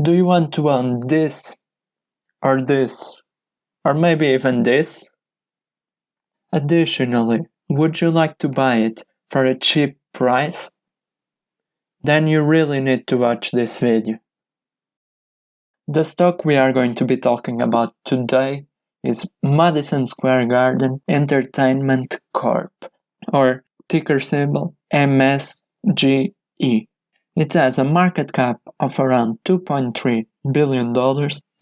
Do you want to own this, or maybe even this? Additionally, would you like to buy it for a cheap price? Then you really need to watch this video. The stock we are going to be talking about today is Madison Square Garden Entertainment Corp, or ticker symbol MSGE. It has a market cap of around $2.3 billion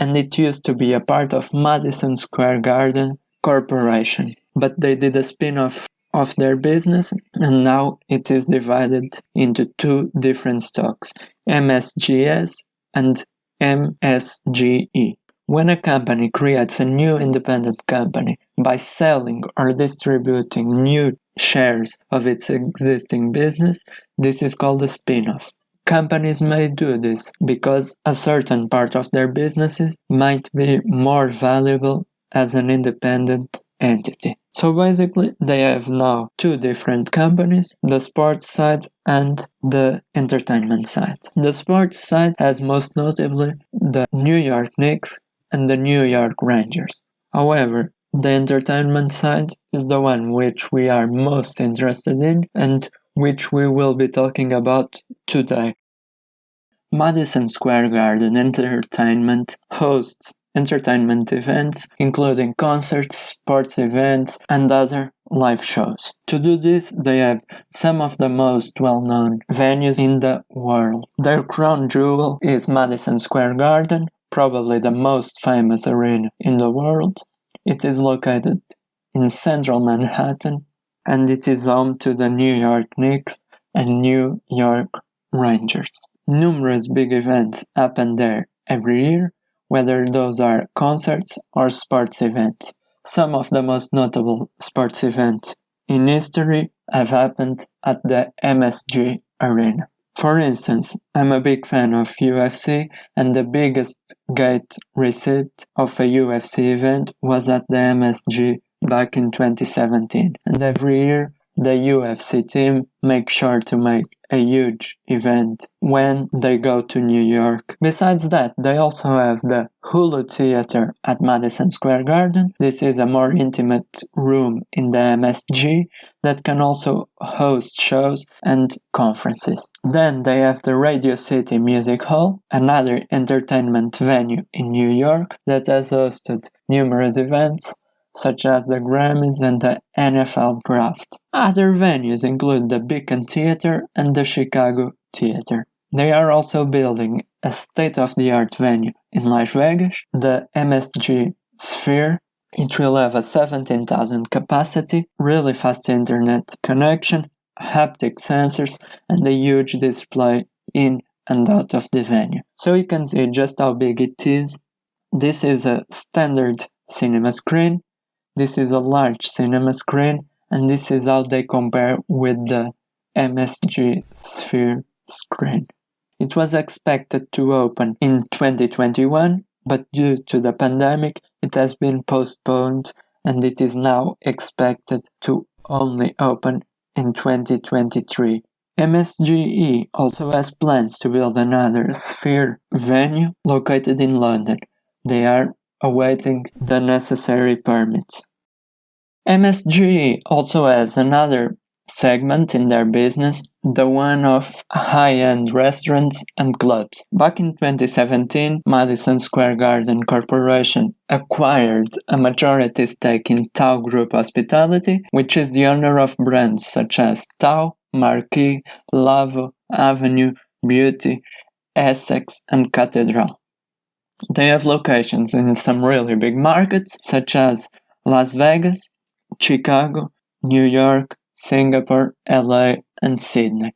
and it used to be a part of Madison Square Garden Corporation. But they did a spin-off of their business and now it is divided into two different stocks, MSGS and MSGE. When a company creates a new independent company by selling or distributing new shares of its existing business, this is called a spin-off. Companies may do this because a certain part of their businesses might be more valuable as an independent entity. So basically, they have now two different companies, the sports side and the entertainment side. The sports side has most notably the New York Knicks and the New York Rangers. However, the entertainment side is the one which we are most interested in and which we will be talking about today. Madison Square Garden Entertainment hosts entertainment events, including concerts, sports events, and other live shows. To do this, they have some of the most well-known venues in the world. Their crown jewel is Madison Square Garden, probably the most famous arena in the world. It is located in central Manhattan, and it is home to the New York Knicks and New York Rangers. Numerous big events happen there every year, whether those are concerts or sports events. Some of the most notable sports events in history have happened at the MSG Arena. For instance, I'm a big fan of UFC, and the biggest gate receipt of a UFC event was at the MSG back in 2017. And every year, the UFC team makes sure to make a huge event when they go to New York. Besides that, they also have the Hulu Theater at Madison Square Garden. This is a more intimate room in the MSG that can also host shows and conferences. Then they have the Radio City Music Hall, another entertainment venue in New York that has hosted numerous events such as the Grammys and the NFL Draft. Other venues include the Beacon Theater and the Chicago Theater. They are also building a state-of-the-art venue in Las Vegas, the MSG Sphere. It will have a 17,000 capacity, really fast internet connection, haptic sensors, and a huge display in and out of the venue. So you can see just how big it is. This is a standard cinema screen. This is a large cinema screen, and this is how they compare with the MSG Sphere screen. It was expected to open in 2021, but due to the pandemic, it has been postponed and it is now expected to only open in 2023. MSGE also has plans to build another Sphere venue located in London. They are awaiting the necessary permits. MSGE also has another segment in their business, the one of high-end restaurants and clubs. Back in 2017, Madison Square Garden Corporation acquired a majority stake in Tao Group Hospitality, which is the owner of brands such as Tao, Marquee, Lavo, Avenue, Beauty, Essex, and Cathedral. They have locations in some really big markets such as Las Vegas, Chicago, New York, Singapore, LA, and Sydney.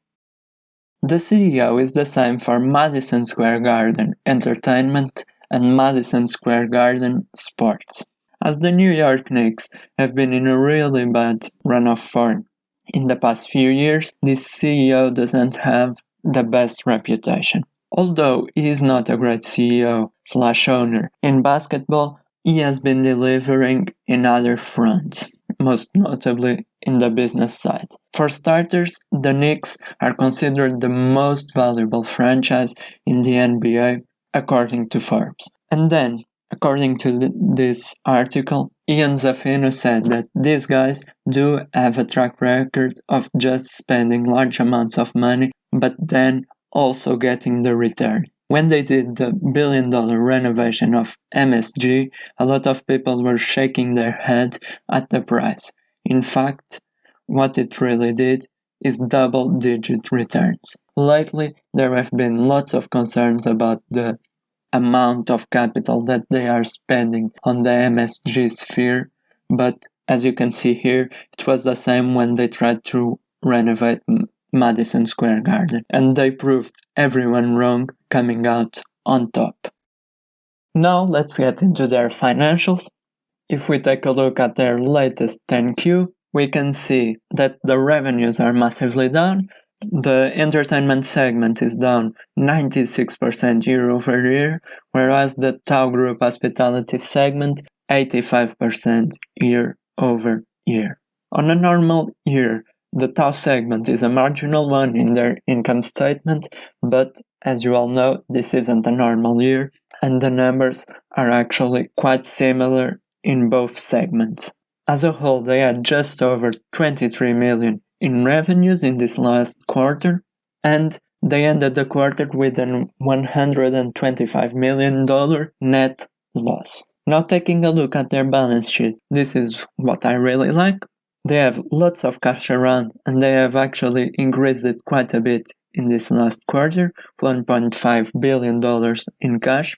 The CEO is the same for Madison Square Garden Entertainment and Madison Square Garden Sports. As the New York Knicks have been in a really bad run of form in the past few years, this CEO doesn't have the best reputation. Although he is not a great CEO/owner in basketball, he has been delivering in other fronts, most notably in the business side. For starters, the Knicks are considered the most valuable franchise in the NBA according to Forbes. And then, according to this article, Ian Zaffino said that these guys do have a track record of just spending large amounts of money, but then also getting the return. When they did the billion-dollar renovation of MSG, a lot of people were shaking their head at the price. In fact, what it really did is double-digit returns. Lately, there have been lots of concerns about the amount of capital that they are spending on the MSG sphere, but as you can see here, it was the same when they tried to renovate Madison Square Garden, and they proved everyone wrong, coming out on top. Now let's get into their financials. If we take a look at their latest 10Q, we can see that the revenues are massively down. The entertainment segment is down 96% year over year, whereas the Tau Group hospitality segment 85% year over year. On a normal year, the Tau segment is a marginal one in their income statement, but as you all know, this isn't a normal year, and the numbers are actually quite similar in both segments. As a whole, they had just over 23 million in revenues in this last quarter, and they ended the quarter with a $125 million net loss. Now taking a look at their balance sheet, this is what I really like. They have lots of cash around, and they have actually increased it quite a bit in this last quarter, $1.5 billion in cash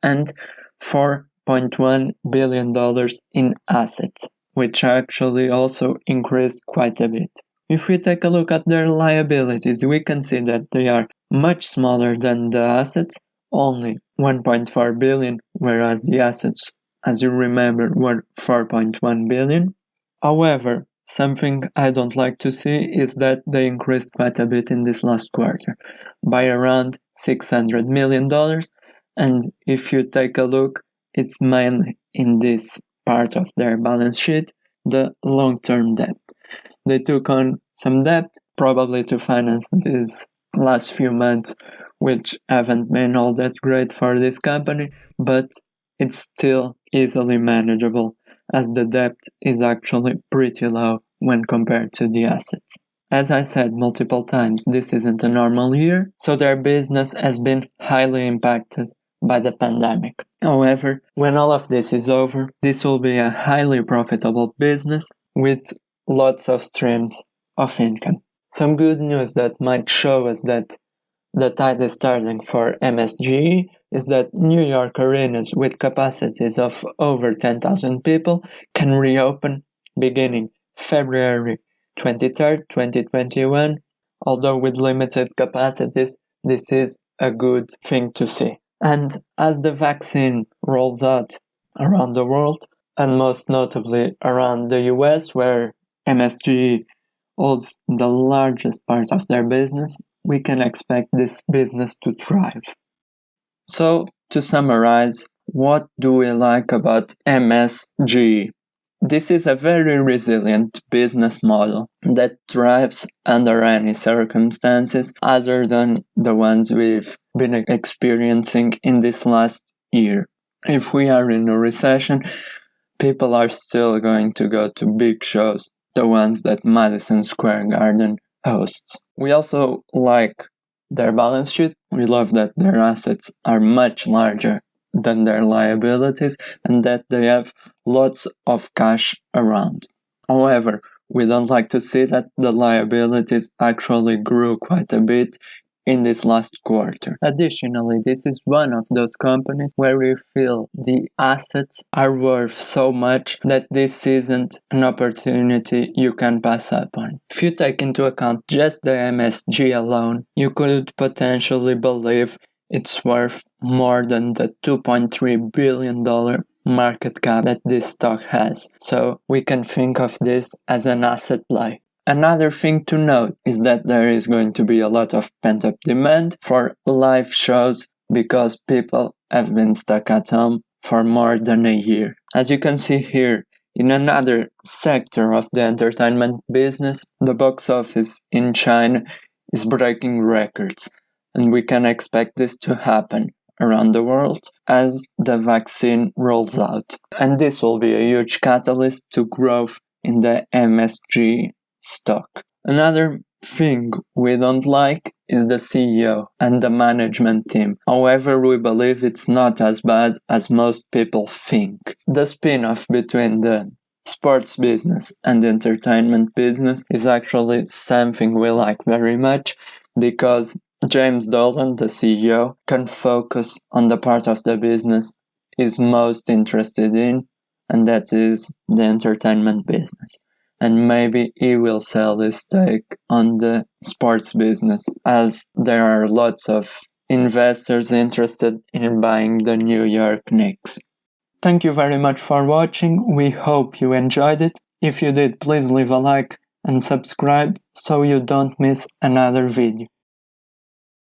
and $4.1 billion in assets, which actually also increased quite a bit. If we take a look at their liabilities, we can see that they are much smaller than the assets, only 1.4 billion, whereas the assets, as you remember, were 4.1 billion. However, something I don't like to see is that they increased quite a bit in this last quarter, by around $600 million, and if you take a look, it's mainly in this part of their balance sheet, the long-term debt. They took on some debt, probably to finance these last few months, which haven't been all that great for this company, but it's still easily manageable, as the debt is actually pretty low when compared to the assets. As I said multiple times, this isn't a normal year, so their business has been highly impacted by the pandemic. However, when all of this is over, this will be a highly profitable business with lots of streams of income. Some good news that might show us that the tide is turning for MSGE is that New York arenas with capacities of over 10,000 people can reopen beginning February 23rd, 2021. Although with limited capacities, this is a good thing to see. And as the vaccine rolls out around the world, and most notably around the US, where MSG holds the largest part of their business, we can expect this business to thrive. So, to summarize, what do we like about MSG? This is a very resilient business model that thrives under any circumstances other than the ones we've been experiencing in this last year. If we are in a recession, people are still going to go to big shows, the ones that Madison Square Garden hosts. We also like their balance sheet. We love that their assets are much larger than their liabilities and that they have lots of cash around. However, we don't like to see that the liabilities actually grew quite a bit in this last quarter. Additionally, this is one of those companies where we feel the assets are worth so much that this isn't an opportunity you can pass up on. If you take into account just the MSG alone, you could potentially believe it's worth more than the $2.3 billion market cap that this stock has. So we can think of this as an asset play. Another thing to note is that there is going to be a lot of pent-up demand for live shows because people have been stuck at home for more than a year. As you can see here, in another sector of the entertainment business, the box office in China is breaking records, and we can expect this to happen around the world as the vaccine rolls out. And this will be a huge catalyst to growth in the MSG stock. Another thing we don't like is the CEO and the management team. However, we believe it's not as bad as most people think. The spin-off between the sports business and the entertainment business is actually something we like very much, because James Dolan, the CEO, can focus on the part of the business he's most interested in, and that is the entertainment business. And maybe he will sell his stake on the sports business, as there are lots of investors interested in buying the New York Knicks. Thank you very much for watching. We hope you enjoyed it. If you did, please leave a like and subscribe so you don't miss another video.